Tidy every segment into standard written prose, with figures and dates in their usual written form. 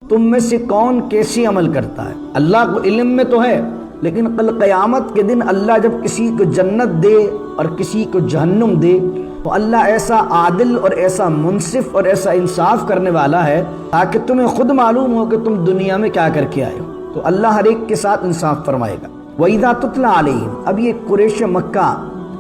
تم میں سے کون کیسے عمل کرتا ہے؟ اللہ کو علم میں تو ہے، لیکن کل قیامت کے دن اللہ جب کسی کو جنت دے اور کسی کو جہنم دے تو اللہ ایسا عادل اور ایسا منصف اور ایسا انصاف کرنے والا ہے تاکہ تمہیں خود معلوم ہو کہ تم دنیا میں کیا کر کے آئے ہو۔ تو اللہ ہر ایک کے ساتھ انصاف فرمائے گا۔ وَإِذَا تُتْلَى عَلَيْهِمْ، اب یہ قریش مکہ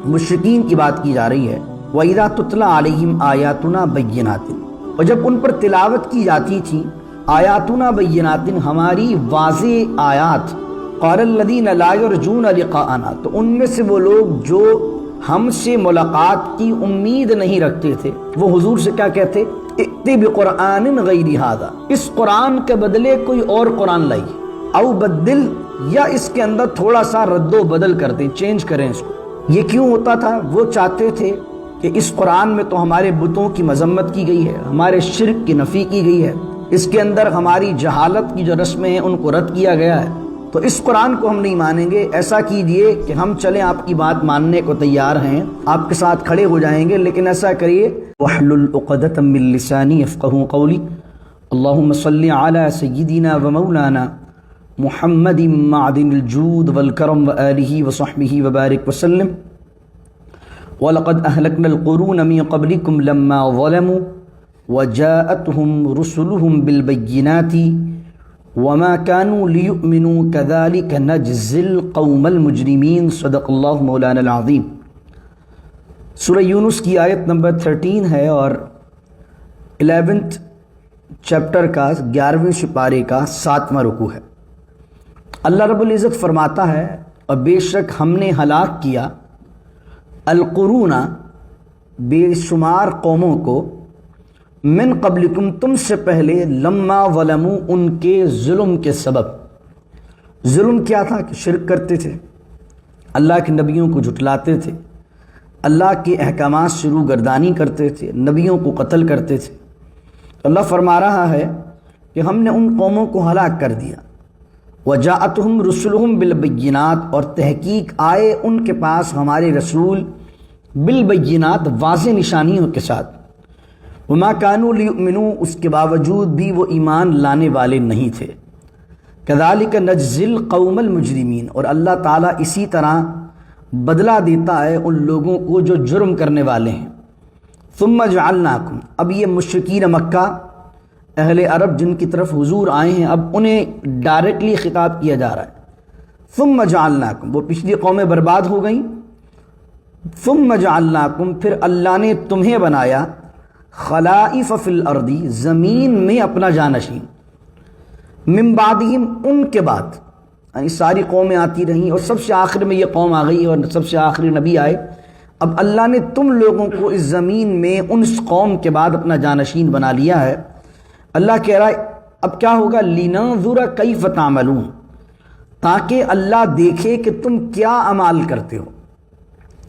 مشرکین کی بات کی جا رہی ہے۔ وَإِذَا تُتْلَى عَلَيْهِمْ آيَاتُنَا بَيِّنَاتٍ، اور جب ان پر تلاوت کی جاتی تھی آیاتنا بینات، ہماری واضح آیات، قال الذین لا یرجون لقاءنا، تو ان میں سے وہ لوگ جو ہم سے ملاقات کی امید نہیں رکھتے تھے وہ حضور سے کیا کہتے؟ ائتی بقرآن غیر ھذا، اس قرآن کے بدلے کوئی اور قرآن لائی، او بدل، یا اس کے اندر تھوڑا سا رد و بدل کر دیں، چینج کریں اس کو۔ یہ کیوں ہوتا تھا؟ وہ چاہتے تھے کہ اس قرآن میں تو ہمارے بتوں کی مذمت کی گئی ہے، ہمارے شرک کی نفی کی گئی ہے، اس کے اندر ہماری جہالت کی جو رسمیں ہیں ان کو رد کیا گیا ہے، تو اس قرآن کو ہم نہیں مانیں گے۔ ایسا کیجئے کہ ہم چلیں، آپ کی بات ماننے کو تیار ہیں، آپ کے ساتھ کھڑے ہو جائیں گے، لیکن ایسا کریے وَاحْلُلْ عُقْدَةً مِّن لِّسَانِي يَفْقَهُوا قَوْلِي اللهم صل على سيدنا ومولانا محمد معدن الجود والكرم وآله وصحبه وبارك وسلم وَلَقَدْ أَهْلَكْنَا الْقُرُونَ مِن قَبْلِكُمْ لَمَّا ظَلَمُوا وَجَاءَتْهُمْ رُسُلُهُم بِالْبَيِّنَاتِ وَمَا كَانُوا لِيُؤْمِنُوا كَذَلِكَ نَجْزِي الْقَوْمَ الْمُجْرِمِينَ۔ صدق اللہ مولانا العظیم۔ سورہ یونس کی آیت نمبر 13 ہے اور 11 چیپٹر کا 11ویں سپارے کا 7واں رکوع ہے۔ اللہ رب العزت فرماتا ہے، اور بے شک ہم نے ہلاک کیا القرون، بے شمار قوموں کو، من قبلکم، تم سے پہلے، لما ظلموا، ان کے ظلم کے سبب۔ ظلم کیا تھا؟ کہ شرک کرتے تھے، اللہ کے نبیوں کو جھٹلاتے تھے، اللہ کے احکامات سے روگردانی کرتے تھے، نبیوں کو قتل کرتے تھے۔ اللہ فرما رہا ہے کہ ہم نے ان قوموں کو ہلاک کر دیا۔ وجاءتہم رسلہم بالبینات، اور تحقیق آئے ان کے پاس ہمارے رسول بالبینات، واضح نشانیوں کے ساتھ۔ وما كانوا ليؤمنوا، اس کے باوجود بھی وہ ایمان لانے والے نہیں تھے۔ كذلك نجزي القوم المجرمين، اور اللہ تعالیٰ اسی طرح بدلہ دیتا ہے ان لوگوں کو جو جرم کرنے والے ہیں۔ ثم جعلناکم، اب یہ مشرکین مکہ، اہل عرب جن کی طرف حضور آئے ہیں، اب انہیں ڈائریکٹلی خطاب کیا جا رہا ہے۔ ثم جعلناکم، وہ پچھلی قومیں برباد ہو گئیں۔ ثم جعلناکم، پھر اللہ نے تمہیں بنایا، خلائف فی الارض، زمین میں اپنا جانشین، من بعدہم، ان کے بعد، یعنی ساری قومیں آتی رہیں اور سب سے آخر میں یہ قوم آ گئی اور سب سے آخری نبی آئے۔ اب اللہ نے تم لوگوں کو اس زمین میں ان قوم کے بعد اپنا جانشین بنا لیا ہے۔ اللہ کہہ رہا ہے اب کیا ہوگا؟ لِنَنظُرَ كَيْفَ تَعْمَلُونَ، تاکہ اللہ دیکھے کہ تم کیا اعمال کرتے ہو۔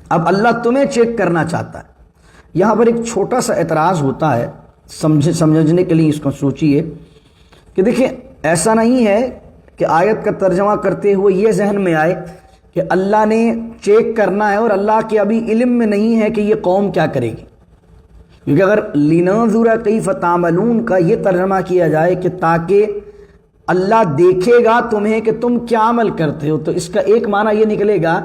اب اللہ تمہیں چیک کرنا چاہتا ہے۔ یہاں پر ایک چھوٹا سا اعتراض ہوتا ہے، سمجھنے کے لیے اس کو سوچیے کہ دیکھیں، ایسا نہیں ہے کہ آیت کا ترجمہ کرتے ہوئے یہ ذہن میں آئے کہ اللہ نے چیک کرنا ہے اور اللہ کے ابھی علم میں نہیں ہے کہ یہ قوم کیا کرے گی۔ کیونکہ اگر لِنَنظُرَ كَيْفَ تَعْمَلُونَ کا یہ ترجمہ کیا جائے کہ تاکہ اللہ دیکھے گا تمہیں کہ تم کیا عمل کرتے ہو، تو اس کا ایک معنی یہ نکلے گا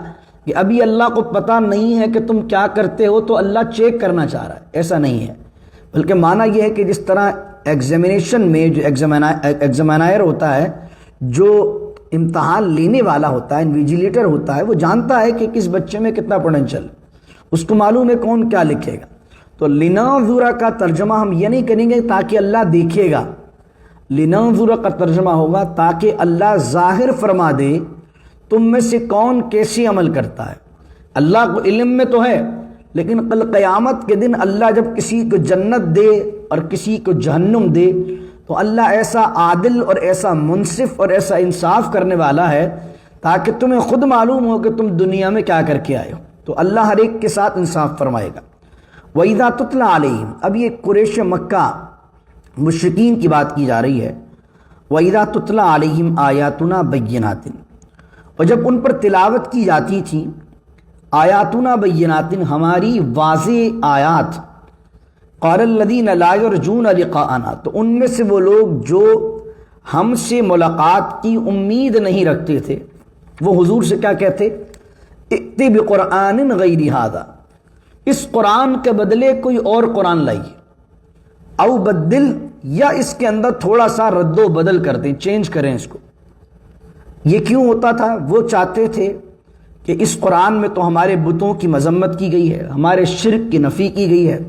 کہ ابھی اللہ کو پتہ نہیں ہے کہ تم کیا کرتے ہو تو اللہ چیک کرنا چاہ رہا ہے۔ ایسا نہیں ہے، بلکہ معنی یہ ہے کہ جس طرح ایگزامینیشن میں جو ایگزامینائر ہوتا ہے، جو امتحان لینے والا ہوتا ہے، انویجیلیٹر ہوتا ہے، وہ جانتا ہے کہ کس بچے میں کتنا پوٹینشل، اس کو معلوم ہے کون کیا لکھے گا۔ تو لِنَنظُرَ کا ترجمہ ہم یہ نہیں کریں گے تاکہ اللہ دیکھے گا، لِنَنظُرَ کا ترجمہ ہوگا تاکہ اللہ ظاہر فرما دے تم میں سے کون کیسے عمل کرتا ہے۔ اللہ کو علم میں تو ہے، لیکن کل قیامت کے دن اللہ جب کسی کو جنت دے اور کسی کو جہنم دے تو اللہ ایسا عادل اور ایسا منصف اور ایسا انصاف کرنے والا ہے تاکہ تمہیں خود معلوم ہو کہ تم دنیا میں کیا کر کے آئے ہو۔ تو اللہ ہر ایک کے ساتھ انصاف فرمائے گا۔ وَإِذَا تُتْلَى عَلَيْهِمْ، اب یہ قریش مکہ مشرکین کی بات کی جا رہی ہے۔ وَإِذَا تُتْلَى عَلَيْهِمْ آيَاتُنَا بَيِّنَاتٍ، اور جب ان پر تلاوت کی جاتی تھی آیاتنا بینات، ہماری واضح آیات، قال الذین لا یرجون لقاءنا، تو ان میں سے وہ لوگ جو ہم سے ملاقات کی امید نہیں رکھتے تھے، وہ حضور سے کیا کہتے؟ ائتی بقرآن غیر ھذا، اس قرآن کے بدلے کوئی اور قرآن لائیے، او بدل، یا اس کے اندر تھوڑا سا رد و بدل کر دیں، چینج کریں اس کو۔ یہ کیوں ہوتا تھا؟ وہ چاہتے تھے کہ اس قرآن میں تو ہمارے بتوں کی مذمت کی گئی ہے، ہمارے شرک کی نفی کی گئی ہے،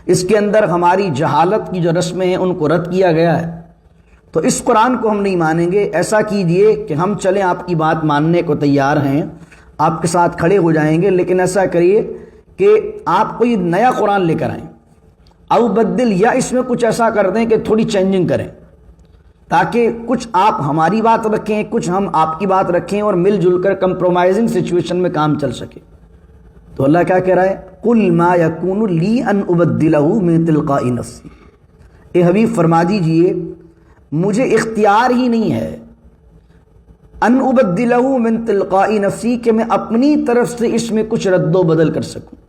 اس کے اندر ہماری جہالت کی جو رسمیں ہیں ان کو رد کیا گیا ہے، تو اس قرآن کو ہم نہیں مانیں گے۔ ایسا کیجئے کہ ہم چلیں، آپ کی بات ماننے کو تیار ہیں، آپ کے ساتھ کھڑے ہو جائیں گے، لیکن ایسا کریے کہ آپ کوئی نیا قرآن لے کر آئیں، او بدل، یا اس میں کچھ ایسا کر دیں کہ تھوڑی چینجنگ کریں، تاکہ کچھ آپ ہماری بات رکھیں، کچھ ہم آپ کی بات رکھیں، اور مل جل کر کمپرومائزنگ سچویشن میں کام چل سکے۔ تو اللہ کیا کہہ رہا ہے؟ قل ما یکون لی ان ابدلہ من تلقاء نفسی، اے حبیب فرما دیجئے مجھے اختیار ہی نہیں ہے ان ابدلہ من تلقاء نفسی، کہ میں اپنی طرف سے اس میں کچھ رد و بدل کر سکوں۔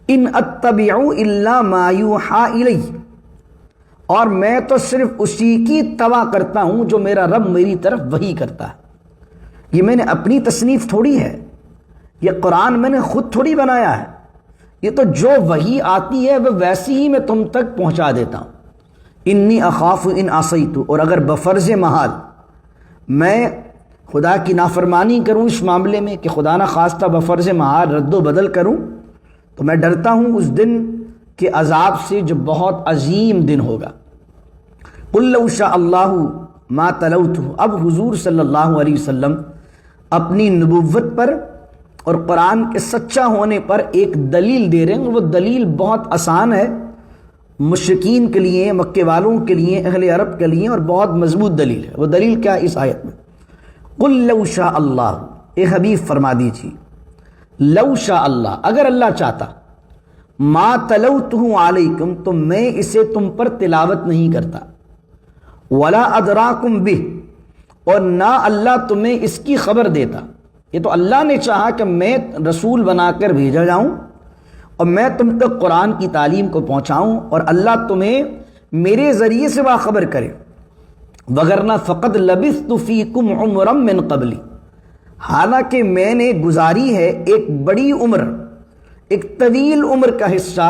ان اتبع الا ما یوحی الی، اور میں تو صرف اسی کی اتباع کرتا ہوں جو میرا رب میری طرف وحی کرتا ہے۔ یہ میں نے اپنی تصنیف تھوڑی ہے، یہ قرآن میں نے خود تھوڑی بنایا ہے، یہ تو جو وحی آتی ہے وہ ویسی ہی میں تم تک پہنچا دیتا ہوں۔ انی اخاف ان عصیت، اور اگر بفرض محال میں خدا کی نافرمانی کروں اس معاملے میں، کہ خدا نہ خواستہ بفرض محال رد و بدل کروں، تو میں ڈرتا ہوں اس دن کے عذاب سے جو بہت عظیم دن ہوگا۔ قل لو شاء اللہ ما تلوتہ، اب حضور صلی اللہ علیہ وسلم اپنی نبوت پر اور قرآن کے سچا ہونے پر ایک دلیل دے رہے ہیں، وہ دلیل بہت آسان ہے مشرکین کے لیے، مکے والوں کے لیے، اہل عرب کے لیے، اور بہت مضبوط دلیل ہے۔ وہ دلیل کیا ہے اس آیت میں؟ قل لو شاء اللہ، اے حبیب فرما دیجیے لو شاء اللہ، اگر اللہ چاہتا، ما تلوتہ علیکم، تو میں اسے تم پر تلاوت نہیں کرتا، ولا ادراکم بہ، اور نہ اللہ تمہیں اس کی خبر دیتا۔ یہ تو اللہ نے چاہا کہ میں رسول بنا کر بھیجا جاؤں اور میں تم تک قرآن کی تعلیم کو پہنچاؤں، اور اللہ تمہیں میرے ذریعے سے باخبر کرے۔ وگرنہ فقد لبثت فیکم عمرا من قبلی، حالانکہ میں نے گزاری ہے ایک بڑی عمر، ایک طویل عمر کا حصہ،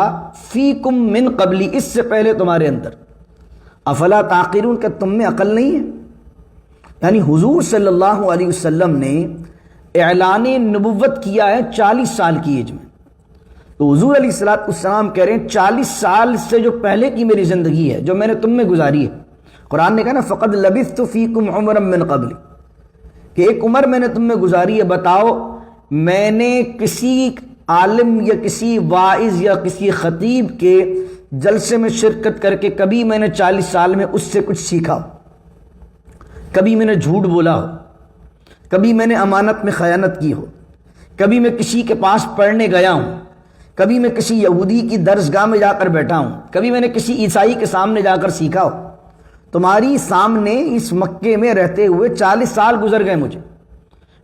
فیکم من قبلی، اس سے پہلے تمہارے اندر۔ افلا تعقلون، کہ تم میں عقل نہیں ہے؟ یعنی حضور صلی اللہ علیہ وسلم نے اعلان نبوت کیا ہے 40 سال کی ایج میں، تو حضور علیہ السلام کہہ رہے ہیں 40 سال سے جو پہلے کی میری زندگی ہے، جو میں نے تم میں گزاری ہے۔ قرآن نے کہا نا فقد لبثت فیکم عمرا من قبلی، کہ ایک عمر میں نے تم میں گزاری ہے۔ بتاؤ میں نے کسی عالم یا کسی واعظ یا کسی خطیب کے جلسے میں شرکت کر کے کبھی میں نے 40 سال میں اس سے کچھ سیکھا ہو؟ کبھی میں نے جھوٹ بولا ہو؟ کبھی میں نے امانت میں خیانت کی ہو؟ کبھی میں کسی کے پاس پڑھنے گیا ہوں؟ کبھی میں کسی یہودی کی درسگاہ میں جا کر بیٹھا ہوں؟ کبھی میں نے کسی عیسائی کے سامنے جا کر سیکھا ہو؟ تمہاری سامنے اس مکے میں رہتے ہوئے 40 سال گزر گئے مجھے۔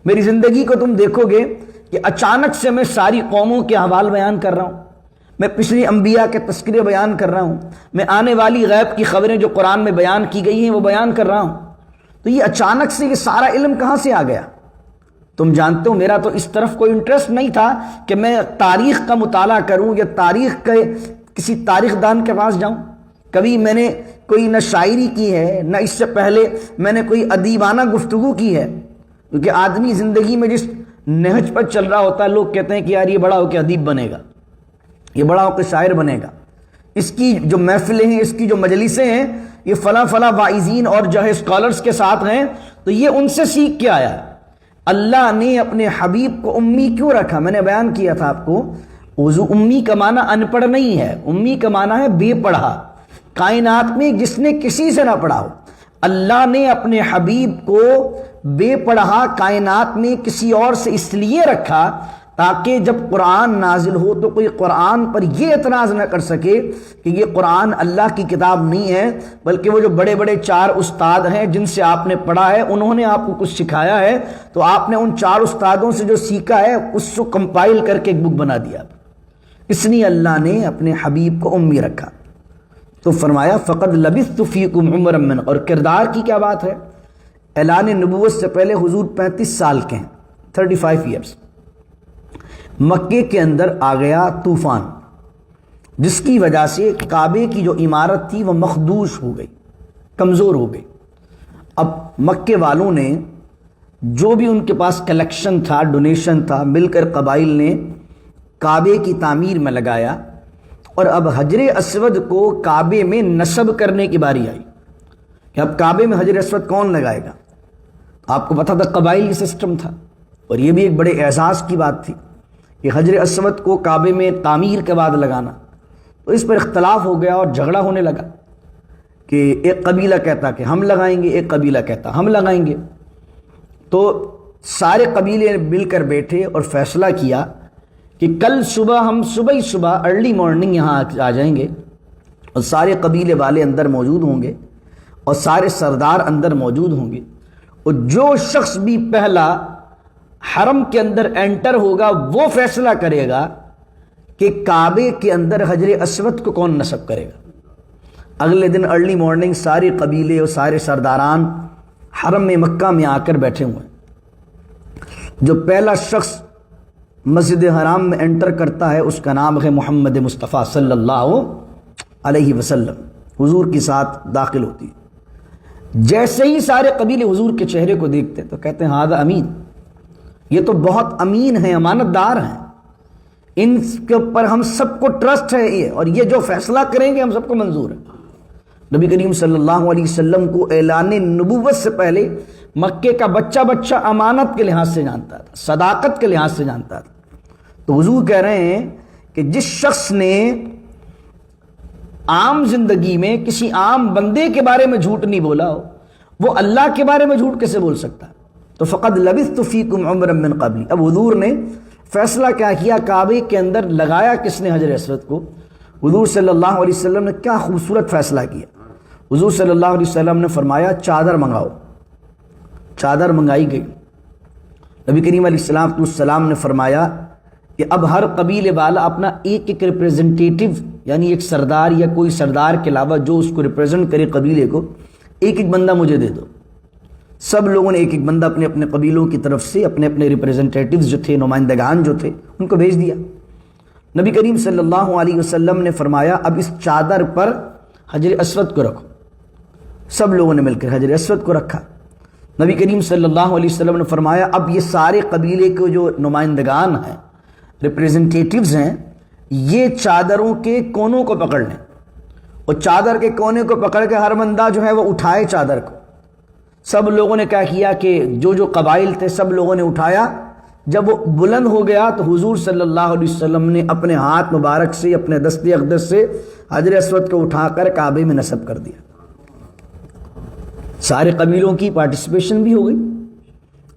میری زندگی کو تم دیکھو گے کہ اچانک سے میں ساری قوموں کے احوال بیان کر رہا ہوں، میں پچھلی انبیاء کے تذکرے بیان کر رہا ہوں، میں آنے والی غیب کی خبریں جو قرآن میں بیان کی گئی ہیں وہ بیان کر رہا ہوں۔ تو یہ اچانک سے یہ سارا علم کہاں سے آ گیا؟ تم جانتے ہو میرا تو اس طرف کوئی انٹرسٹ نہیں تھا کہ میں تاریخ کا مطالعہ کروں یا تاریخ کے کسی تاریخ دان کے پاس جاؤں۔ کبھی میں نے کوئی نہ شاعری کی ہے، نہ اس سے پہلے میں نے کوئی ادیبانہ گفتگو کی ہے، کیونکہ آدمی زندگی میں جس نہج پر چل رہا ہوتا ہے لوگ کہتے ہیں کہ یار یہ بڑا ہو کے ادیب بنے گا، یہ بڑا ہو کے شاعر بنے گا، اس کی جو محفلیں ہیں، اس کی جو مجلسیں ہیں، یہ فلاں فلاں واعظین اور جو ہے اسکالرز کے ساتھ ہیں، تو یہ ان سے سیکھ کے آیا ہے۔ اللہ نے اپنے حبیب کو امی کیوں رکھا؟ میں نے بیان کیا تھا آپ کو، امی کا معنی ان پڑھ نہیں ہے، امی کا معنی ہے بے پڑھا۔ کائنات میں جس نے کسی سے نہ پڑھا ہو، اللہ نے اپنے حبیب کو بے پڑھا کائنات میں کسی اور سے اس لیے رکھا تاکہ جب قرآن نازل ہو تو کوئی قرآن پر یہ اعتراض نہ کر سکے کہ یہ قرآن اللہ کی کتاب نہیں ہے، بلکہ وہ جو بڑے بڑے 4 استاد ہیں جن سے آپ نے پڑھا ہے انہوں نے آپ کو کچھ سکھایا ہے، تو آپ نے ان 4 استادوں سے جو سیکھا ہے اس کو کمپائل کر کے ایک بک بنا دیا۔ اس لیے اللہ نے اپنے حبیب کو امی رکھا۔ تو فرمایا فقد لبثت فیکم عمرا من، اور کردار کی کیا بات ہے، اعلان نبوت سے پہلے حضور 35 سال کے ہیں، 35 ایئرس۔ مکے کے اندر آ گیا طوفان، جس کی وجہ سے کعبے کی جو عمارت تھی وہ مخدوش ہو گئی، کمزور ہو گئی۔ اب مکے والوں نے جو بھی ان کے پاس کلیکشن تھا، ڈونیشن تھا، مل کر قبائل نے کعبے کی تعمیر میں لگایا، اور اب حجر اسود کو کعبے میں نصب کرنے کی باری آئی کہ اب کعبے میں حجر اسود کون لگائے گا۔ آپ کو پتہ تھا قبائلی سسٹم تھا، اور یہ بھی ایک بڑے اعزاز کی بات تھی کہ حجر اسود کو کعبے میں تعمیر کے بعد لگانا۔ تو اس پر اختلاف ہو گیا اور جھگڑا ہونے لگا کہ ایک قبیلہ کہتا کہ ہم لگائیں گے، ایک قبیلہ کہتا ہم لگائیں گے۔ تو سارے قبیلے مل کر بیٹھے اور فیصلہ کیا کہ کل صبح ہم صبح ارلی مارننگ یہاں آ جائیں گے، اور سارے قبیلے والے اندر موجود ہوں گے اور سارے سردار اندر موجود ہوں گے، اور جو شخص بھی پہلا حرم کے اندر انٹر ہوگا وہ فیصلہ کرے گا کہ کعبے کے اندر حجر اسود کو کون نصب کرے گا۔ اگلے دن ارلی مارننگ سارے قبیلے اور سارے سرداران حرم میں مکہ میں آ کر بیٹھے ہوئے ہیں۔ جو پہلا شخص مسجد حرام میں انٹر کرتا ہے اس کا نام ہے محمد مصطفیٰ صلی اللہ علیہ وسلم، حضور کے ساتھ داخل ہوتی ہے۔ جیسے ہی سارے قبیلے حضور کے چہرے کو دیکھتے تو کہتے ہیں ہذا امین، یہ تو بہت امین ہیں، امانت دار ہیں، ان کے اوپر ہم سب کو ٹرسٹ ہے یہ، اور یہ جو فیصلہ کریں گے ہم سب کو منظور ہے۔ نبی کریم صلی اللہ علیہ وسلم کو اعلان نبوت سے پہلے مکے کا بچہ امانت کے لحاظ سے جانتا تھا، صداقت کے لحاظ سے جانتا تھا۔ تو حضور کہہ رہے ہیں کہ جس شخص نے عام زندگی میں کسی عام بندے کے بارے میں جھوٹ نہیں بولا ہو، وہ اللہ کے بارے میں جھوٹ کیسے بول سکتا ہے؟ تو فقد لبثت فیکم عمرا من قبلی۔ اب حضور نے فیصلہ کیا کیا، کعبے کے اندر لگایا کس نے حجر اسود کو؟ حضور صلی اللہ علیہ وسلم نے کیا خوبصورت فیصلہ کیا۔ حضور صلی اللہ علیہ وسلم نے فرمایا چادر منگاؤ، چادر منگائی گئی۔ نبی کریم علیہ السلام نے فرمایا کہ اب ہر قبیلے والا اپنا ایک ایک ریپریزنٹیٹیو، یعنی ایک سردار یا کوئی سردار کے علاوہ جو اس کو ریپریزنٹ کرے قبیلے کو، ایک ایک بندہ مجھے دے دو۔ سب لوگوں نے ایک ایک بندہ اپنے اپنے قبیلوں کی طرف سے اپنے اپنے ریپریزنٹیٹیوز جو تھے، نمائندگان جو تھے، ان کو بھیج دیا۔ نبی کریم صلی اللہ علیہ وسلم نے فرمایا اب اس چادر پر حجر اسود کو رکھو۔ سب لوگوں نے مل کر حجر اسود کو رکھا۔ نبی کریم صلی اللہ علیہ وسلم نے فرمایا اب یہ سارے قبیلے کے جو نمائندگان ہیں، ریپریزنٹیٹیوز ہیں، یہ چادروں کے کونوں کو پکڑ لیں، اور چادر کے کونے کو پکڑ کے ہر بندہ جو ہے وہ اٹھائے چادر کو۔ سب لوگوں نے کیا کیا کہ جو قبائل تھے سب لوگوں نے اٹھایا۔ جب وہ بلند ہو گیا تو حضور صلی اللہ علیہ وسلم نے اپنے ہاتھ مبارک سے، اپنے دست اقدس سے حجر اسود کو اٹھا کر کعبے میں نصب کر دیا۔ سارے قبیلوں کی پارٹیسپیشن بھی ہو گئی،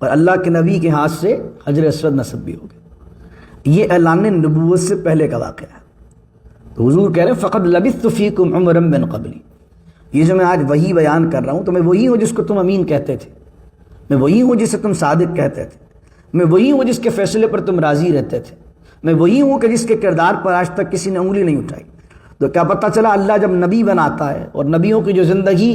اور اللہ کے نبی کے ہاتھ سے حجر اسود نصب بھی ہو گیا۔ یہ اعلان نبوت سے پہلے کا واقعہ ہے۔ تو حضور کہہ رہے ہیں فقد لبثت فیکم عمرا من قبلی، یہ جو میں آج وہی بیان کر رہا ہوں تو میں وہی ہوں جس کو تم امین کہتے تھے، میں وہی ہوں جسے تم صادق کہتے تھے، میں وہی ہوں جس کے فیصلے پر تم راضی رہتے تھے، میں وہی ہوں کہ جس کے کردار پر آج تک کسی نے انگلی نہیں اٹھائی۔ تو کیا پتہ چلا اللہ جب نبی بناتا ہے، اور نبیوں کی جو زندگی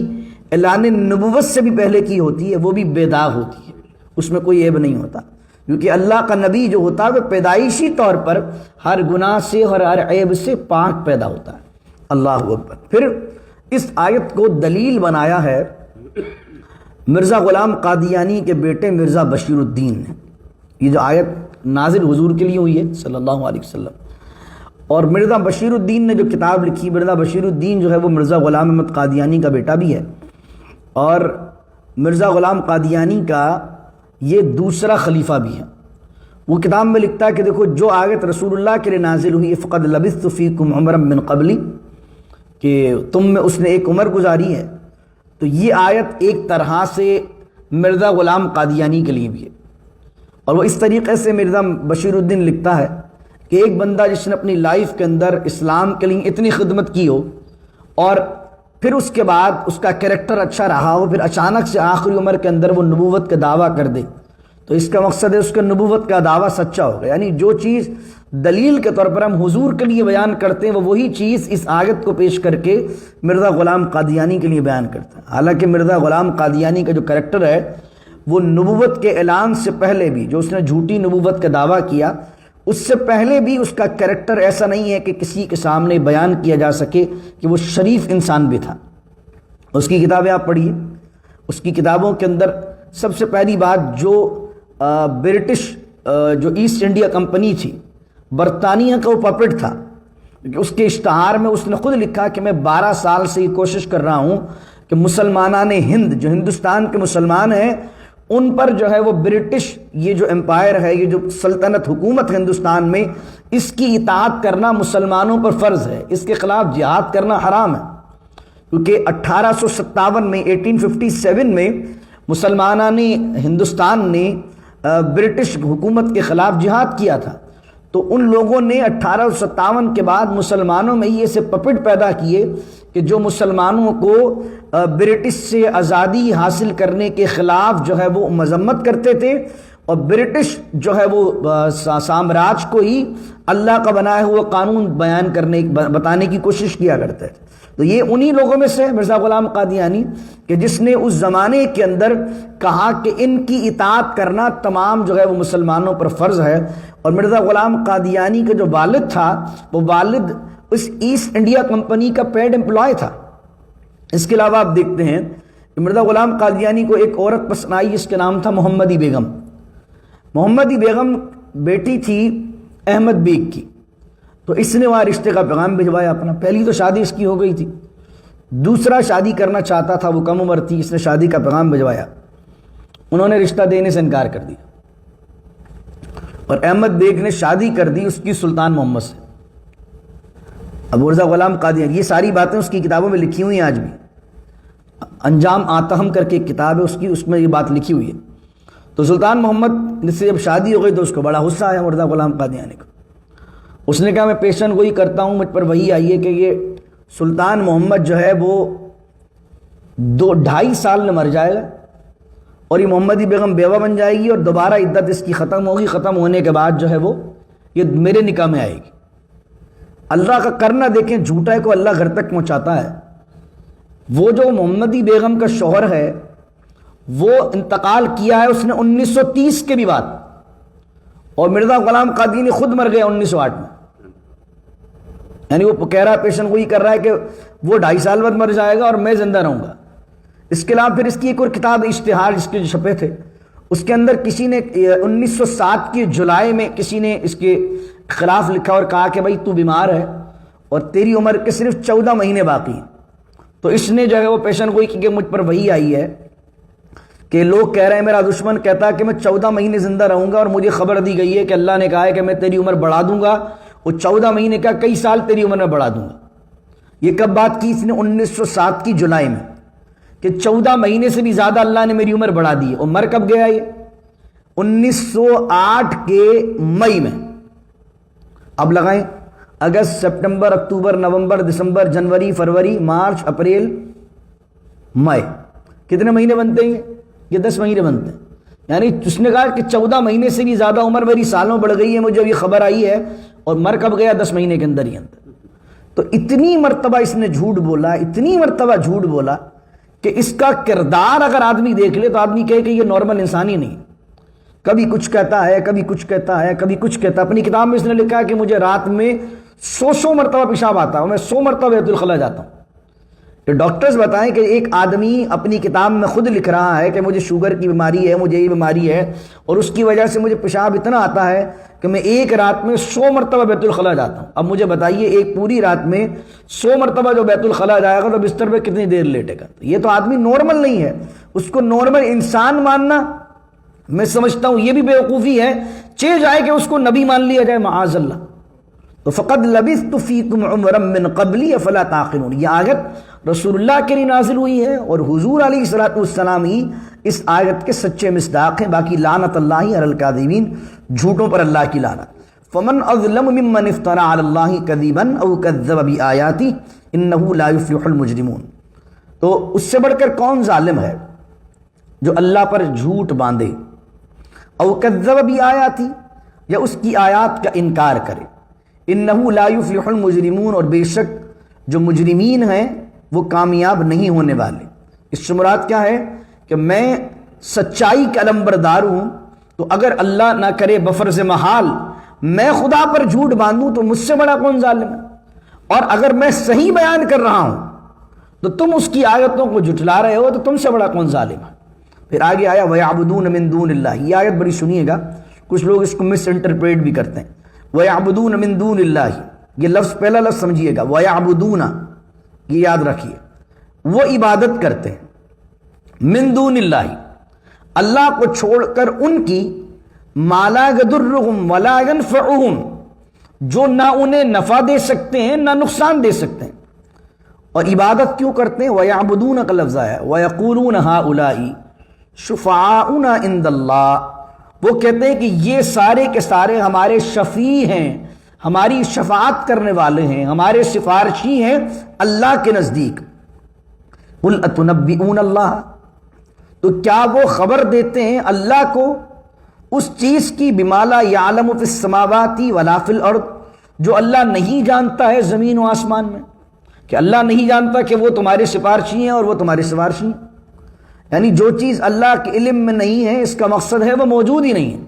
اعلان نبوت سے بھی پہلے کی ہوتی ہے وہ بھی بے داغ ہوتی ہے، اس میں کوئی عیب نہیں ہوتا، کیونکہ اللہ کا نبی جو ہوتا ہے وہ پیدائشی طور پر ہر گناہ سے اور ہر عیب سے پاک پیدا ہوتا ہے۔ اللہ اکبر۔ پھر اس آیت کو دلیل بنایا ہے مرزا غلام قادیانی کے بیٹے مرزا بشیر الدین نے۔ یہ جو آیت نازل حضور کے لیے ہوئی ہے صلی اللہ علیہ وسلم، اور مرزا بشیر الدین نے جو کتاب لکھی، مرزا بشیر الدین جو ہے وہ مرزا غلام احمد قادیانی کا بیٹا بھی ہے، اور مرزا غلام قادیانی کا یہ دوسرا خلیفہ بھی ہے۔ وہ کتاب میں لکھتا ہے کہ دیکھو جو آیت رسول اللہ کے لیے نازل ہوئی فقد لبثت فیکم عمرا من قبلی، کہ تم میں اس نے ایک عمر گزاری ہے، تو یہ آیت ایک طرح سے مرزا غلام قادیانی کے لیے بھی ہے۔ اور وہ اس طریقے سے مرزا بشیر الدین لکھتا ہے کہ ایک بندہ جس نے اپنی لائف کے اندر اسلام کے لیے اتنی خدمت کی ہو، اور پھر اس کے بعد اس کا کریکٹر اچھا رہا ہو، پھر اچانک سے آخری عمر کے اندر وہ نبوت کا دعویٰ کر دے، تو اس کا مقصد ہے اس کا نبوت کا دعویٰ سچا ہوگا۔ یعنی جو چیز دلیل کے طور پر ہم حضور کے لیے بیان کرتے ہیں وہ وہی چیز اس آیت کو پیش کر کے مرزا غلام قادیانی کے لیے بیان کرتے ہیں۔ حالانکہ مرزا غلام قادیانی کا جو کریکٹر ہے وہ نبوت کے اعلان سے پہلے بھی، جو اس نے جھوٹی نبوت کا دعویٰ کیا، اس سے پہلے بھی اس کا کریکٹر ایسا نہیں ہے کہ کسی کے سامنے بیان کیا جا سکے کہ وہ شریف انسان بھی تھا۔ اس کی کتابیں آپ پڑھیے، اس کی کتابوں کے اندر سب سے پہلی بات جو برٹش جو ایسٹ انڈیا کمپنی تھی، برطانیہ کا وہ پپٹ تھا، کہ اس کے اشتہار میں اس نے خود لکھا کہ میں 12 سال سے یہ کوشش کر رہا ہوں کہ مسلمانان ہند جو ہندوستان کے مسلمان ہیں ان پر جو ہے وہ برٹش یہ جو امپائر ہے، یہ جو سلطنت حکومت ہندوستان میں، اس کی اطاعت کرنا مسلمانوں پر فرض ہے، اس کے خلاف جہاد کرنا حرام ہے۔ کیونکہ 1857 میں 1857 میں مسلمانان ہندوستان نے برٹش حکومت کے خلاف جہاد کیا تھا، تو ان لوگوں نے 1857 کے بعد مسلمانوں میں ہی ایسے پپٹ پیدا کیے کہ جو مسلمانوں کو برٹش سے آزادی حاصل کرنے کے خلاف جو ہے وہ مذمت کرتے تھے، اور برٹش جو ہے وہ سامراج کو ہی اللہ کا بنایا ہوا قانون بتانے کی کوشش کیا کرتے تھے۔ تو یہ انہی لوگوں میں سے مرزا غلام قادیانی کہ جس نے اس زمانے کے اندر کہا کہ ان کی اطاعت کرنا تمام جو ہے وہ مسلمانوں پر فرض ہے۔ اور مرزا غلام قادیانی کا جو والد تھا وہ والد اس ایسٹ انڈیا کمپنی کا پیڈ امپلائی تھا۔ اس کے علاوہ آپ دیکھتے ہیں کہ مرزا غلام قادیانی کو ایک عورت پسند آئی جس کے نام تھا محمدی بیگم۔ محمدی بیگم بیٹی تھی احمد بیگ کی، تو اس نے وہاں رشتے کا پیغام بھجوایا اپنا۔ پہلی تو شادی اس کی ہو گئی تھی، دوسرا شادی کرنا چاہتا تھا، وہ کم عمر تھی، اس نے شادی کا پیغام بھجوایا، انہوں نے رشتہ دینے سے انکار کر دیا، اور احمد بیگ نے شادی کر دی اس کی سلطان محمد سے۔ اب مرزا غلام قادیانی، یہ ساری باتیں اس کی کتابوں میں لکھی ہوئی ہیں، آج بھی انجام آتہم کر کے ایک کتاب ہے اس کی، اس میں یہ بات لکھی ہوئی ہے۔ تو سلطان محمد سے جب شادی ہو گئی تو اس کو بڑا غصہ آیا مرزا غلام قادیانی کو۔ اس نے کہا میں پیشن گوئی کرتا ہوں، مجھ پر وہی آئی ہے کہ یہ سلطان محمد جو ہے وہ 2-2.5 سال میں مر جائے گا، اور یہ محمدی بیگم بیوہ بن جائے گی، اور دوبارہ عدت اس کی ختم ہوگی، ختم ہونے کے بعد جو ہے وہ یہ میرے نکاح میں آئے گی۔ اللہ کا کرنا دیکھیں، جھوٹے کو اللہ گھر تک پہنچاتا ہے۔ وہ جو محمدی بیگم کا شوہر ہے وہ انتقال کیا ہے اس نے 1930 کے بھی بعد، اور مرزا غلام قادیانی خود مر گیا 1908 میں۔ یعنی وہ کہہ رہا ہے، پیشن گوئی کر رہا ہے کہ وہ 2.5 سال بعد مر جائے گا اور میں زندہ رہوں گا۔ اس کے علاوہ پھر اس کی ایک اور کتاب اشتہار جس کے چھپے تھے، اس کے اندر کسی نے 1907 کی جولائی میں کسی نے اس کے خلاف لکھا اور کہا کہ بھائی تو بیمار ہے اور تیری عمر کے صرف 14 مہینے باقی ہیں۔ تو اس نے جو ہے وہ پیشن گوئی کی کہ مجھ پر وہی آئی ہے کہ لوگ کہہ رہے ہیں، میرا دشمن کہتا ہے کہ میں 14 مہینے زندہ رہوں گا، اور مجھے خبر دی گئی ہے کہ اللہ نے کہا ہے کہ میں تیری عمر بڑھا دوں گا، وہ 14 مہینے کا کئی سال تیری عمر میں بڑھا دوں گا۔ یہ کب بات کی اس نے؟ 1907 کی جولائی میں، کہ 14 مہینے سے بھی زیادہ اللہ نے میری عمر بڑھا دی ہے۔ اور مر کب گیا یہ؟ 1908 کے مئی میں۔ اب لگائیں اگست، سپٹمبر، اکتوبر، نومبر، دسمبر، جنوری، فروری، مارچ، اپریل، مئی، کتنے مہینے بنتے ہیں؟ یہ 10 مہینے بنتے ہیں۔ یعنی اس نے کہا کہ 14 مہینے سے بھی زیادہ عمر میری سالوں بڑھ گئی ہے، مجھے ابھی خبر آئی ہے، اور مر کب گیا؟ 10 مہینے کے اندر ہی اندر۔ تو اتنی مرتبہ اس نے جھوٹ بولا، اتنی مرتبہ جھوٹ بولا کہ اس کا کردار اگر آدمی دیکھ لے تو آدمی کہے کہ یہ نارمل انسان ہی نہیں، کبھی کچھ کہتا ہے، کبھی کچھ کہتا ہے، کبھی کچھ کہتا ہے۔ اپنی کتاب میں اس نے لکھا ہے کہ مجھے رات میں 100 مرتبہ پیشاب آتا ہے، میں 100 مرتبہ بیت الخلا جاتا ہوں۔ کہ ڈاکٹرز بتائیں کہ ایک آدمی اپنی کتاب میں خود لکھ رہا ہے کہ مجھے شوگر کی بیماری ہے، مجھے یہ بیماری ہے، اور اس کی وجہ سے مجھے پیشاب اتنا آتا ہے کہ میں ایک رات میں 100 مرتبہ بیت الخلا جاتا ہوں۔ اب مجھے بتائیے ایک پوری رات میں 100 مرتبہ جو بیت الخلا جائے گا تو بستر پہ کتنی دیر لیٹے گا؟ یہ تو آدمی نارمل نہیں ہے، اس کو نارمل انسان ماننا میں سمجھتا ہوں یہ بھی بیوقوفی ہے۔ جائے کہ اس کو نبی مان لیا جائے، معاذ اللہ۔ تو فقد لبثت فیکم عمرا من قبلی افلا تعقلون، یہ آیت رسول اللہ کے لیے نازل ہوئی ہے، اور حضور علیہ الصلوۃ والسلام ہی اس آیت کے سچے مصداق ہیں۔ باقی لعنت اللہ علی الکاذبین، جھوٹوں پر اللہ کی لعنت۔ فمن اظلم ممن افترى علی اللہ کذبا او کذب بآیاتہ انہ لا یفلح المجرمون۔ تو اس سے بڑھ کر کون ظالم ہے جو اللہ پر جھوٹ باندھے، او کذب بآیاتہ، یا اس کی آیات کا انکار کرے۔ انہو لا یفلح المجرمون، اور بے شک جو مجرمین ہیں وہ کامیاب نہیں ہونے والے۔ اس سے مراد کیا ہے کہ میں سچائی کا علمبردار ہوں، تو اگر اللہ نہ کرے بفرض محال میں خدا پر جھوٹ باندھوں تو مجھ سے بڑا کون ظالم ہے، اور اگر میں صحیح بیان کر رہا ہوں تو تم اس کی آیتوں کو جھٹلا رہے ہو تو تم سے بڑا کون ظالم ہے۔ پھر آگے آیا وَيَعْبُدُونَ مِن دُونِ اللَّهِ، یہ آیت بڑی سنیے گا، کچھ لوگ اس کو مس انٹرپریٹ بھی کرتے ہیں۔ وَيَعْبُدُونَ مِن دُونِ اللَّهِ، یہ لفظ پہلا لفظ سمجھیے گا، وَيَعْبُدُونَ، یہ یاد رکھیے، وہ عبادت کرتے ہیں من دون اللہ، اللہ کو چھوڑ کر ان کی، ما لا يضرهم ولا ينفعهم، جو نہ انہیں نفع دے سکتے ہیں نہ نقصان دے سکتے ہیں۔ اور عبادت کیوں کرتے ہیں؟ وَيَعْبُدُونَ کا لفظ آیا، وَيَقُولُونَ هَؤُلَاءِ شُفَعَاؤُنَا عِندَ اللَّهِ، وہ کہتے ہیں کہ یہ سارے کے سارے ہمارے شفیع ہیں، ہماری شفاعت کرنے والے ہیں، ہمارے سفارشی ہیں اللہ کے نزدیک۔ قُلْ أَتُنَبِّئُونَ اللَّهَ، تو کیا وہ خبر دیتے ہیں اللہ کو اس چیز کی، بِمَا لَا يَعْلَمُ فِي السَّمَاوَاتِ وَلَا فِي الْأَرْضِ، جو اللہ نہیں جانتا ہے زمین و آسمان میں، کہ اللہ نہیں جانتا کہ وہ تمہارے سفارشی ہیں اور وہ تمہارے سفارشی ہیں، یعنی جو چیز اللہ کے علم میں نہیں ہے اس کا مقصد ہے وہ موجود ہی نہیں ہے،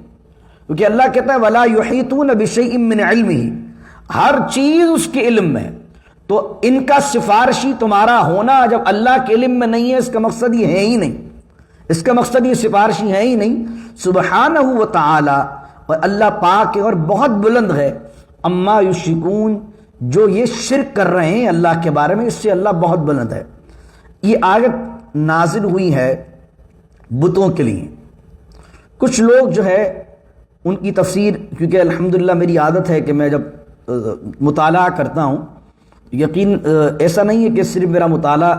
کیونکہ اللہ کہتا ہے وَلَا يُحِيطُونَ بِشَيْءٍ مِّنْ عِلْمِهِ، ہر چیز اس کے علم میں ہے، تو ان کا سفارشی تمہارا ہونا جب اللہ کے علم میں نہیں ہے اس کا مقصد یہ ہے ہی نہیں، اس کا مقصد یہ سفارشی ہے ہی نہیں۔ سبحانہ و تعالی، اور اللہ پاک ہے اور بہت بلند ہے، اما یشرکون، جو یہ شرک کر رہے ہیں اللہ کے بارے میں، اس سے اللہ بہت بلند ہے۔ یہ آیت نازل ہوئی ہے بتوں کے لیے۔ کچھ لوگ جو ہے ان کی تفسیر، کیونکہ الحمدللہ میری عادت ہے کہ میں جب مطالعہ کرتا ہوں، یقین ایسا نہیں ہے کہ صرف میرا مطالعہ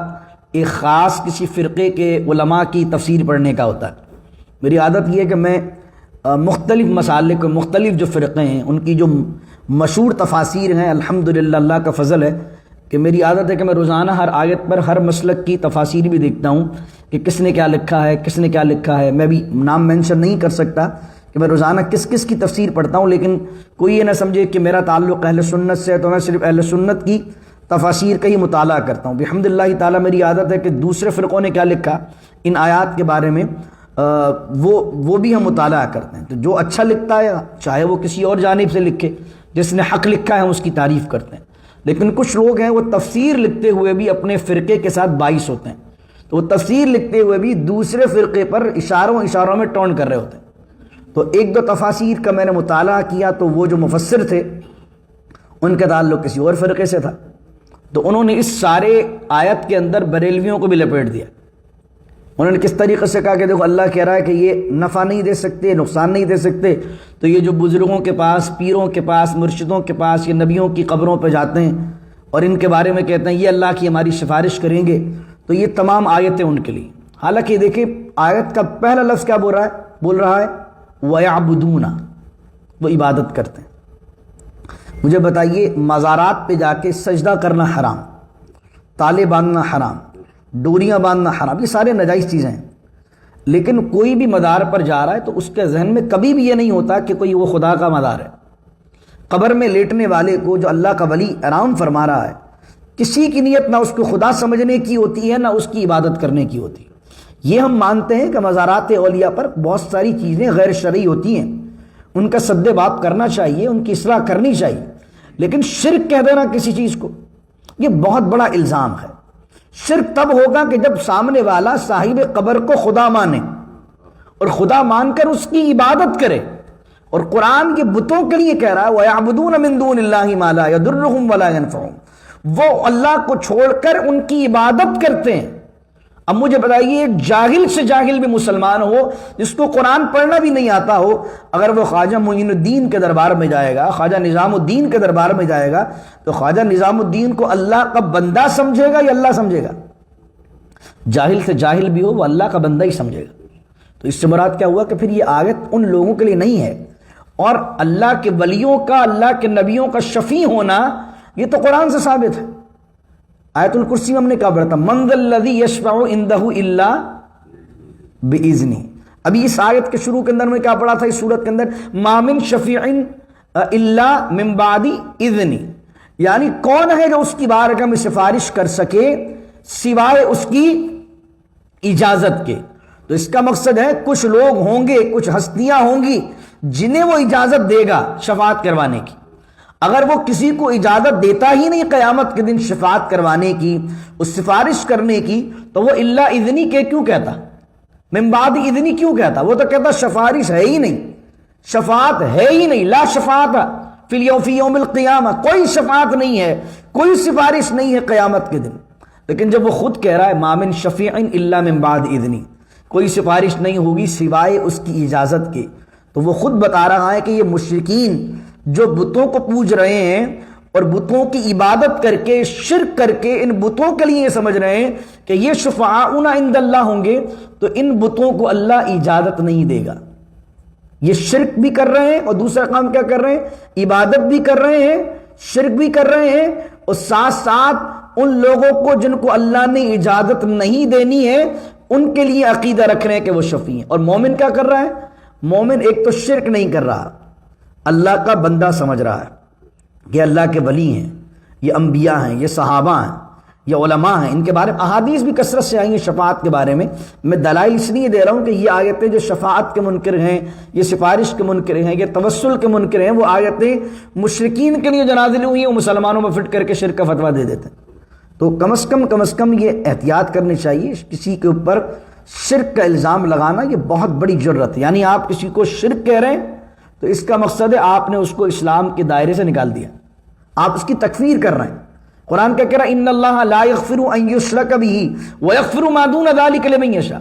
ایک خاص کسی فرقے کے علماء کی تفسیر پڑھنے کا ہوتا ہے، میری عادت یہ ہے کہ میں مختلف مسائل کو، مختلف جو فرقے ہیں ان کی جو مشہور تفاسیر ہیں، الحمدللہ اللہ کا فضل ہے کہ میری عادت ہے کہ میں روزانہ ہر آیت پر ہر مسلک کی تفاسیر بھی دیکھتا ہوں کہ کس نے کیا لکھا ہے، کس نے کیا لکھا ہے۔ میں بھی نام مینشن نہیں کر سکتا کہ میں روزانہ کس کس کی تفسیر پڑھتا ہوں، لیکن کوئی یہ نہ سمجھے کہ میرا تعلق اہل سنت سے ہے تو میں صرف اہل سنت کی تفاسیر کا ہی مطالعہ کرتا ہوں۔ بحمدللہ تعالیٰ میری عادت ہے کہ دوسرے فرقوں نے کیا لکھا ان آیات کے بارے میں وہ بھی ہم مطالعہ کرتے ہیں، تو جو اچھا لکھتا ہے چاہے وہ کسی اور جانب سے لکھے، جس نے حق لکھا ہے ہم اس کی تعریف کرتے ہیں۔ لیکن کچھ لوگ ہیں وہ تفسیر لکھتے ہوئے بھی اپنے فرقے کے ساتھ باعث ہوتے ہیں، تو وہ تفسیر لکھتے ہوئے بھی دوسرے فرقے پر اشاروں میں ٹون کر رہے ہوتے ہیں۔ تو ایک دو تفاسیر کا میں نے مطالعہ کیا تو وہ جو مفسر تھے ان کا تعلق کسی اور فرقے سے تھا، تو انہوں نے اس سارے آیت کے اندر بریلویوں کو بھی لپیٹ دیا۔ انہوں نے کس طریقے سے کہا کہ دیکھو اللہ کہہ رہا ہے کہ یہ نفع نہیں دے سکتے، نقصان نہیں دے سکتے، تو یہ جو بزرگوں کے پاس، پیروں کے پاس، مرشدوں کے پاس، یہ نبیوں کی قبروں پہ جاتے ہیں اور ان کے بارے میں کہتے ہیں یہ اللہ کی ہماری سفارش کریں گے، تو یہ تمام آیتیں ان کے لیے۔ حالانکہ دیکھیں آیت کا پہلا لفظ کیا بول رہا ہے وَيَعْبُدُونَ، وہ عبادت کرتے ہیں۔ مجھے بتائیے مزارات پہ جا کے سجدہ کرنا حرام، تالے باندھنا حرام، ڈوریاں باندھنا حرام، یہ سارے ناجائز چیزیں ہیں، لیکن کوئی بھی مدار پر جا رہا ہے تو اس کے ذہن میں کبھی بھی یہ نہیں ہوتا کہ کوئی وہ خدا کا مدار ہے۔ قبر میں لیٹنے والے کو جو اللہ کا ولی آرام فرما رہا ہے، کسی کی نیت نہ اس کو خدا سمجھنے کی ہوتی ہے نہ اس کی عبادت کرنے کی ہوتی ہے۔ یہ ہم مانتے ہیں کہ مزارات اولیاء پر بہت ساری چیزیں غیر شرعی ہوتی ہیں، ان کا سد باب کرنا چاہیے، ان کی اصلاح کرنی چاہیے، لیکن شرک کہہ دینا کسی چیز کو یہ بہت بڑا الزام ہے۔ شرک تب ہوگا کہ جب سامنے والا صاحب قبر کو خدا مانے اور خدا مان کر اس کی عبادت کرے، اور قرآن کے بتوں کے لیے کہہ رہا ہے وَيَعْبُدُونَ مِن دُونِ اللَّهِ مَا لَا يَضُرُّهُمْ وَلَا يَنفَعُهُمْ، وہ اللہ کو چھوڑ کر ان کی عبادت کرتے ہیں۔ اب مجھے بتائیے ایک جاہل سے جاہل بھی مسلمان ہو جس کو قرآن پڑھنا بھی نہیں آتا ہو، اگر وہ خواجہ معین الدین کے دربار میں جائے گا، خواجہ نظام الدین کے دربار میں جائے گا، تو خواجہ نظام الدین کو اللہ کا بندہ سمجھے گا یا اللہ سمجھے گا؟ جاہل سے جاہل بھی ہو وہ اللہ کا بندہ ہی سمجھے گا۔ تو اس سے مراد کیا ہوا کہ پھر یہ آیت ان لوگوں کے لیے نہیں ہے، اور اللہ کے ولیوں کا، اللہ کے نبیوں کا شفیع ہونا یہ تو قرآن سے ثابت ہے۔ آیت الکرسی میں ہم نے کہا پڑھا تھا من ذا الذی یشفع عندہ الا باذنہ۔ ابھی اس آیت کے شروع کے اندر میں کیا پڑھا تھا اس سورت کے اندر ما من شفیع الا من بعد اذنی، یعنی کون ہے جو اس کی بارگاہ میں سفارش کر سکے سوائے اس کی اجازت کے؟ تو اس کا مقصد ہے کچھ لوگ ہوں گے، کچھ ہستیاں ہوں گی جنہیں وہ اجازت دے گا شفاعت کروانے کی۔ اگر وہ کسی کو اجازت دیتا ہی نہیں قیامت کے دن شفاعت کروانے کی، اس سفارش کرنے کی، تو وہ الا اذنی کے کیوں کہتا، من بعد اذنی کیوں کہتا؟ وہ تو کہتا سفارش ہے ہی نہیں، شفاعت ہے ہی نہیں، لا شفاعت فی یوم القیامہ، کوئی شفاعت نہیں ہے، کوئی سفارش نہیں ہے قیامت کے دن۔ لیکن جب وہ خود کہہ رہا ہے ما من شفیع الا من بعد اذنی، کوئی سفارش نہیں ہوگی سوائے اس کی اجازت کے، تو وہ خود بتا رہا ہے کہ یہ مشرکین جو بتوں کو پوج رہے ہیں اور بتوں کی عبادت کر کے شرک کر کے ان بتوں کے لیے یہ سمجھ رہے ہیں کہ یہ شفعاؤنا عند اللہ ہوں گے، تو ان بتوں کو اللہ اجازت نہیں دے گا۔ یہ شرک بھی کر رہے ہیں اور دوسرا کام کیا کر رہے ہیں؟ عبادت بھی کر رہے ہیں، شرک بھی کر رہے ہیں، اور ساتھ ساتھ ان لوگوں کو جن کو اللہ نے اجازت نہیں دینی ہے ان کے لیے عقیدہ رکھ رہے ہیں کہ وہ شفیع ہیں۔ اور مومن کیا کر رہا ہے؟ مومن ایک تو شرک نہیں کر رہا، اللہ کا بندہ سمجھ رہا ہے کہ اللہ کے ولی ہیں، یہ انبیاء ہیں، یہ صحابہ ہیں، یہ علماء ہیں، ان کے بارے میں احادیث بھی کثرت سے آئی ہیں شفاعت کے بارے میں دلائل اس لیے دے رہا ہوں کہ یہ آیتیں جو شفاعت کے منکر ہیں، یہ سفارش کے منکر ہیں، یہ توسل کے منکر ہیں، وہ آیتیں مشرکین کے لیے جو نازل ہوئی ہیں وہ مسلمانوں میں فٹ کر کے شرک کا فتویٰ دے دیتے ہیں۔ تو کم از کم یہ احتیاط کرنی چاہیے، کسی کے اوپر شرک کا الزام لگانا یہ بہت بڑی جرت ہے۔ یعنی آپ کسی کو شرک کہہ رہے ہیں تو اس کا مقصد ہے آپ نے اس کو اسلام کے دائرے سے نکال دیا، آپ اس کی تکفیر کر رہے ہیں۔ قرآن کیا کہہ رہا ہے؟ ان اللہ لا یغفر ان یشرک بہ ویغفر ما دون ذلک لمن یشاء،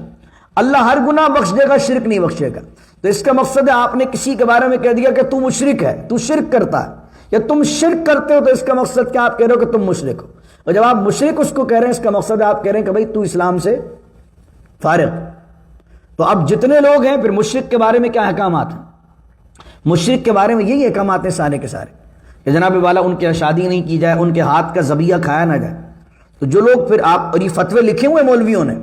اللہ ہر گناہ بخش دے گا، شرک نہیں بخشے گا۔ تو اس کا مقصد ہے آپ نے کسی کے بارے میں کہہ دیا کہ تو مشرک ہے، تو شرک کرتا ہے، یا تم شرک کرتے ہو، تو اس کا مقصد کیا آپ کہہ رہے ہو کہ تم مشرک ہو۔ اور جب آپ مشرک اس کو کہہ رہے ہیں اس کا مقصد ہے آپ کہہ رہے ہیں کہ بھائی تو اسلام سے فارغ۔ تو اب جتنے لوگ ہیں پھر مشرک کے بارے میں کیا احکامات ہیں؟ مشرک کے بارے میں یہی احکامات ہیں سارے کے سارے کہ جناب والا ان کے شادی نہیں کی جائے، ان کے ہاتھ کا ذبیحہ کھایا نہ جائے۔ تو جو لوگ پھر آپ، اور یہ فتوے لکھے ہوئے مولویوں نے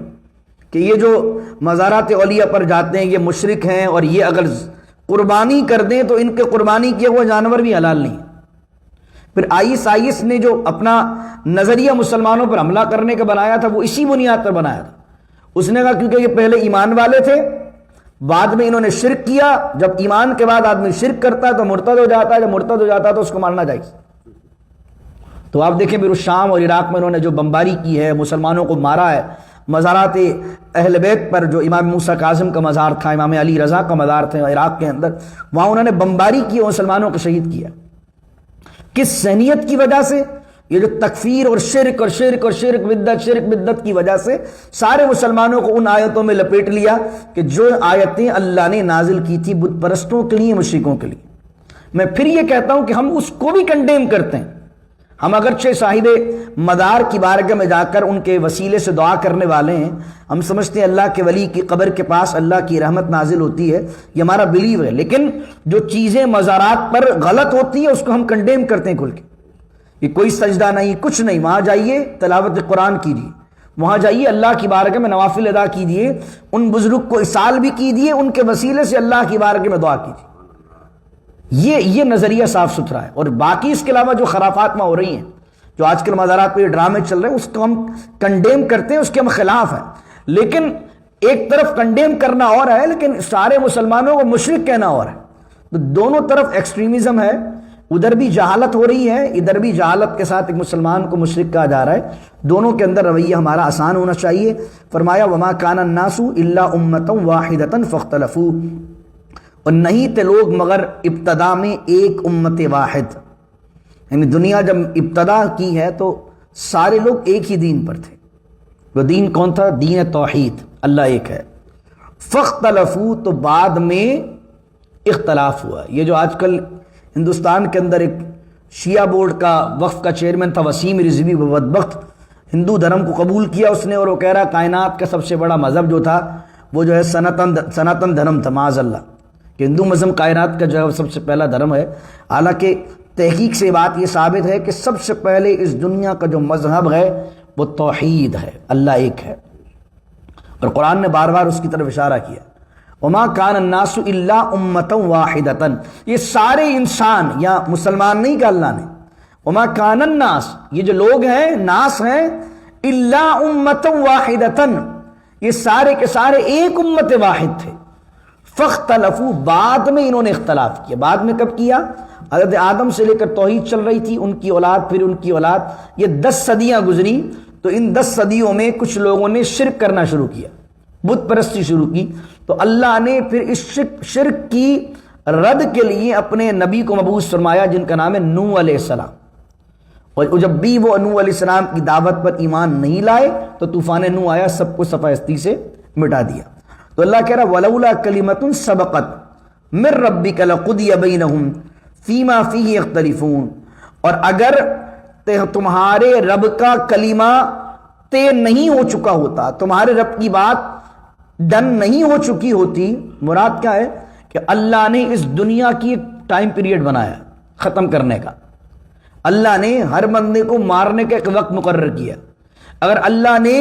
کہ یہ جو مزارات اولیاء پر جاتے ہیں یہ مشرک ہیں، اور یہ اگر قربانی کر دیں تو ان کے قربانی کیے ہوئے جانور بھی حلال نہیں۔ پھر آئیس نے جو اپنا نظریہ مسلمانوں پر حملہ کرنے کا بنایا تھا وہ اسی بنیاد پر بنایا تھا۔ اس نے کہا کیونکہ یہ پہلے ایمان والے تھے، بعد میں انہوں نے شرک کیا، جب ایمان کے بعد آدمی شرک کرتا ہے تو مرتد ہو جاتا ہے، جب مرتد ہو جاتا ہے تو اس کو مارنا جائز۔ تو آپ دیکھیں پھر شام اور عراق میں انہوں نے جو بمباری کی ہے، مسلمانوں کو مارا ہے، مزارات اہل بیت پر جو امام موسیٰ کاظم کا مزار تھا، امام علی رضا کا مزار تھا عراق کے اندر، وہاں انہوں نے بمباری کی اور مسلمانوں کو شہید کیا۔ کس ذہنیت کی وجہ سے؟ یہ جو تکفیر اور شرک اور شرک اور شرک بدعت کی وجہ سے سارے مسلمانوں کو ان آیتوں میں لپیٹ لیا کہ جو آیتیں اللہ نے نازل کی تھی بت پرستوں کے لیے، مشرکوں کے لیے۔ میں پھر یہ کہتا ہوں کہ ہم اس کو بھی کنڈیم کرتے ہیں۔ ہم اگرچہ صاحب مدار کی بارگاہ میں جا کر ان کے وسیلے سے دعا کرنے والے ہیں، ہم سمجھتے ہیں اللہ کے ولی کی قبر کے پاس اللہ کی رحمت نازل ہوتی ہے، یہ ہمارا بلیو ہے، لیکن جو چیزیں مزارات پر غلط ہوتی ہیں اس کو ہم کنڈیم کرتے ہیں کھل کے۔ یہ کوئی سجدہ نہیں، کچھ نہیں، وہاں جائیے تلاوت قرآن کیجیے، وہاں جائیے اللہ کی بارگاہ میں نوافل ادا کیجیے، ان بزرگ کو اصال بھی کیجیے، ان کے وسیلے سے اللہ کی بارگاہ میں دعا کیجیے۔ یہ نظریہ صاف ستھرا ہے۔ اور باقی اس کے علاوہ جو خرافات میں ہو رہی ہیں، جو آج کل مزارات پہ یہ ڈرامے چل رہے ہیں، اس کو ہم کنڈیم کرتے ہیں، اس کے ہم خلاف ہیں، لیکن ایک طرف کنڈیم کرنا اور ہے لیکن سارے مسلمانوں کو مشرک کہنا اور ہے۔ تو دونوں طرف ایکسٹریمزم ہے، ادھر بھی جہالت ہو رہی ہے، ادھر بھی جہالت کے ساتھ ایک مسلمان کو مشرک کہا جا رہا ہے۔ دونوں کے اندر رویہ ہمارا آسان ہونا چاہیے۔ فرمایا وما کان الناس الا امۃ واحدۃ فاختلفوا، اور نہیں تھے لوگ مگر ابتدا میں ایک امت واحد، یعنی دنیا جب ابتدا کی ہے تو سارے لوگ ایک ہی دین پر تھے۔ وہ دین کون تھا؟ دین توحید، اللہ ایک ہے۔ فاختلفوا، تو بعد میں اختلاف ہوا۔ یہ جو آج کل ہندوستان کے اندر ایک شیعہ بورڈ کا وقف کا چیئرمین تھا وسیم رضوی، وہ بدبخت ہندو دھرم کو قبول کیا اس نے، اور وہ کہہ رہا کائنات کا سب سے بڑا مذہب جو تھا وہ جو ہے سناتن دھرم تھا، معاذ اللہ، کہ ہندو مذہب کائنات کا جو ہے سب سے پہلا دھرم ہے۔ حالانکہ تحقیق سے بات یہ ثابت ہے کہ سب سے پہلے اس دنیا کا جو مذہب ہے وہ توحید ہے، اللہ ایک ہے، اور قرآن نے بار بار اس کی طرف اشارہ کیا۔ وما کان الناس الا امۃ واحدۃ، یہ سارے انسان، یا مسلمان نہیں کہا اللہ نے، وما کان الناس، یہ جو لوگ ہیں ناس ہیں، الا امۃ واحدۃ، یہ سارے کے سارے ایک امت واحد تھے، فاختلفوا، بعد میں انہوں نے اختلاف کیا۔ بعد میں کب کیا؟ حضرت آدم سے لے کر توحید چل رہی تھی، ان کی اولاد، پھر ان کی اولاد، یہ 10 صدیاں گزری، تو ان 10 صدیوں میں کچھ لوگوں نے شرک کرنا شروع کیا، بت پرستی شروع کی، تو اللہ نے پھر اس شرک کی رد کے لیے اپنے نبی کو مبعوث فرمایا جن کا نام ہے نوح علیہ السلام، اور جب بھی وہ نوح علیہ السلام کی دعوت پر ایمان نہیں لائے تو طوفان نوح آیا، سب کو صفحہ ہستی سے مٹا دیا۔ تو اللہ کہہ رہا ولولا کلمۃ سبقت من ربک لقضی بینہم فیما فیہ یختلفون، اور اگر تمہارے رب کا کلمہ طے نہیں ہو چکا ہوتا، تمہارے رب کی بات ڈن نہیں ہو چکی ہوتی، مراد کیا ہے کہ اللہ نے اس دنیا کی ایک ٹائم پیریڈ بنایا ختم کرنے کا، اللہ نے ہر بندے کو مارنے کا ایک وقت مقرر کیا، اگر اللہ نے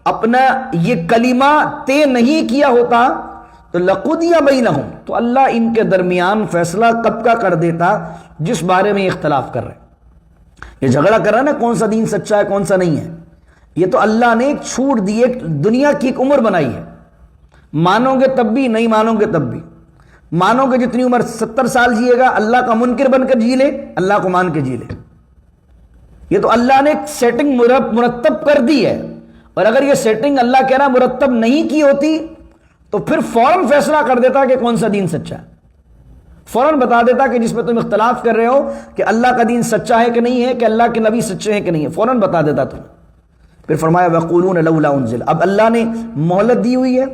اپنا یہ کلمہ طے نہیں کیا ہوتا تو لقضی بینہم، تو اللہ ان کے درمیان فیصلہ کب کا کر دیتا جس بارے میں اختلاف کر رہے ہیں، یہ جھگڑا کر رہا ہے نا کون سا دین سچا ہے کون سا نہیں ہے، یہ تو اللہ نے ایک چھوٹ دی، ایک دنیا کی ایک عمر بنائی ہے، مانو گے تب بھی، نہیں مانو گے تب بھی، مانو گے جتنی عمر 70 سال جیے گا اللہ کا منکر بن کر جی لے، اللہ کو مان کے جی لے، یہ تو اللہ نے ایک سیٹنگ مرتب کر دی ہے، اور اگر یہ سیٹنگ اللہ کہہ رہا مرتب نہیں کی ہوتی تو پھر فوراً فیصلہ کر دیتا کہ کون سا دین سچا ہے، فوراً بتا دیتا کہ جس میں تم اختلاف کر رہے ہو کہ اللہ کا دین سچا ہے کہ نہیں ہے، کہ اللہ کے نبی سچے ہیں کہ نہیں ہے، فوراً بتا دیتا تم۔ پھر فرمایا وَيَقُولُونَ لَوْلَا أُنزِلَ، اب اللہ نے مہلت دی ہوئی ہے،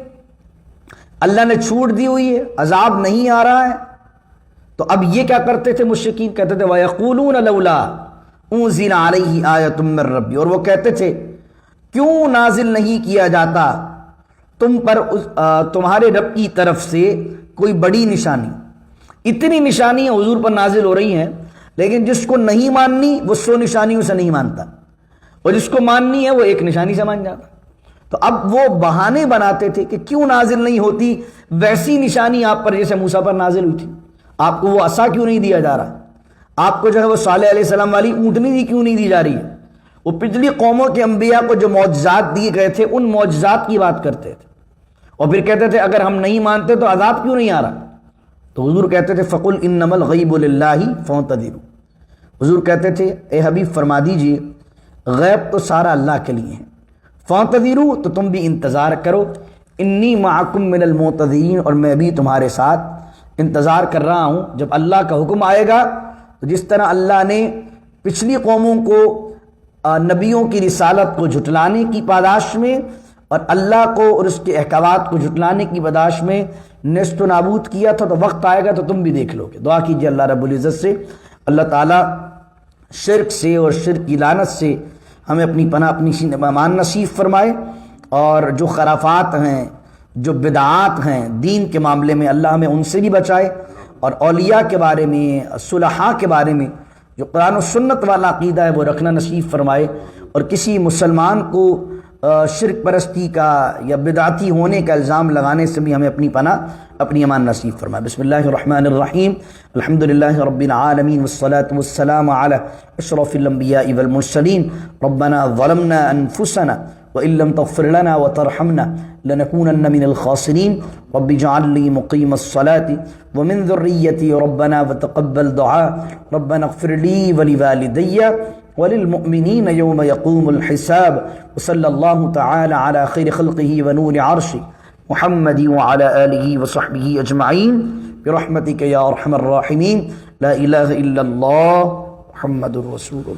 اللہ نے چھوٹ دی ہوئی ہے، عذاب نہیں آ رہا ہے، تو اب یہ کیا کرتے تھے مشرکین؟ کہتے تھے وَيَقُولُونَ لَوْلَا أُنزِلَ عَلَيْهِ آيَةٌ مِّن رَّبِّهِ، اور وہ کہتے تھے کیوں نازل نہیں کیا جاتا تم پر تمہارے رب کی طرف سے کوئی بڑی نشانی، اتنی نشانیاں حضور پر نازل ہو رہی ہیں، لیکن جس کو نہیں ماننی وہ 100 نشانیوں سے نہیں مانتا، اور جس کو ماننی ہے وہ ایک نشانی سے مان جاتا۔ تو اب وہ بہانے بناتے تھے کہ کیوں نازل نہیں ہوتی ویسی نشانی آپ پر جیسے موسیٰ پر نازل ہوئی تھی، آپ کو وہ عصا کیوں نہیں دیا جا رہا، آپ کو جو ہے وہ صالح علیہ السلام والی اونٹنی دی کیوں نہیں دی جا رہی ہے، وہ پچھلی قوموں کے انبیاء کو جو معجزات دیے گئے تھے ان معجزات کی بات کرتے تھے، اور پھر کہتے تھے اگر ہم نہیں مانتے تو عذاب کیوں نہیں آ رہا، تو حضور کہتے تھے فَقُلْ إِنَّمَا الْغَيْبُ لِلَّهِ فَانْتَظِرُوا، حضور کہتے تھے اے حبیب فرما دیجئے غیب تو سارا اللہ کے لیے ہے، فَانْتَظِرُوا، تو تم بھی انتظار کرو، انی معکم من المنتظرین، اور میں بھی تمہارے ساتھ انتظار کر رہا ہوں جب اللہ کا حکم آئے گا، تو جس طرح اللہ نے پچھلی قوموں کو نبیوں کی رسالت کو جھٹلانے کی پاداش میں اور اللہ کو اور اس کے احکامات کو جھٹلانے کی پاداش میں نیست و نابود کیا تھا، تو وقت آئے گا تو تم بھی دیکھ لو گے۔ دعا کیجیے اللہ رب العزت سے اللہ تعالیٰ شرک سے اور شرک کی لعنت سے ہمیں اپنی پناہ اپنی امان نصیب فرمائے، اور جو خرافات ہیں جو بدعات ہیں دین کے معاملے میں اللہ ہمیں ان سے بھی بچائے، اور اولیاء کے بارے میں صلحاء کے بارے میں جو قرآن و سنت والا عقیدہ ہے وہ رکھنا نصیب فرمائے، اور کسی مسلمان کو شرک پرستی کا یا بدعتی ہونے کا الزام لگانے سے بھی ہمیں اپنی پناہ اپنی امان نصیب فرمائے۔ بسم اللہ الرحمن الرحیم، الحمدللہ رب العالمین، والصلاة والسلام علی اشرف الانبیاء والمرسلین، ربنا ظلمنا انفسنا وإن لم تغفر لنا وترحمنا لنكونن من الخاسرين، رب اجعل لي مقيم الصلاة ومن ذريتي ربنا وتقبل دعاء، ربنا اغفر لي ولوالدي وللمؤمنين يوم يقوم الحساب، وصلى الله تعالى على خير خلقه ونور عرشه محمد وعلى آله وصحبه أجمعين برحمتك يا أرحم الراحمين، لا إله إلا الله محمد رسول الله۔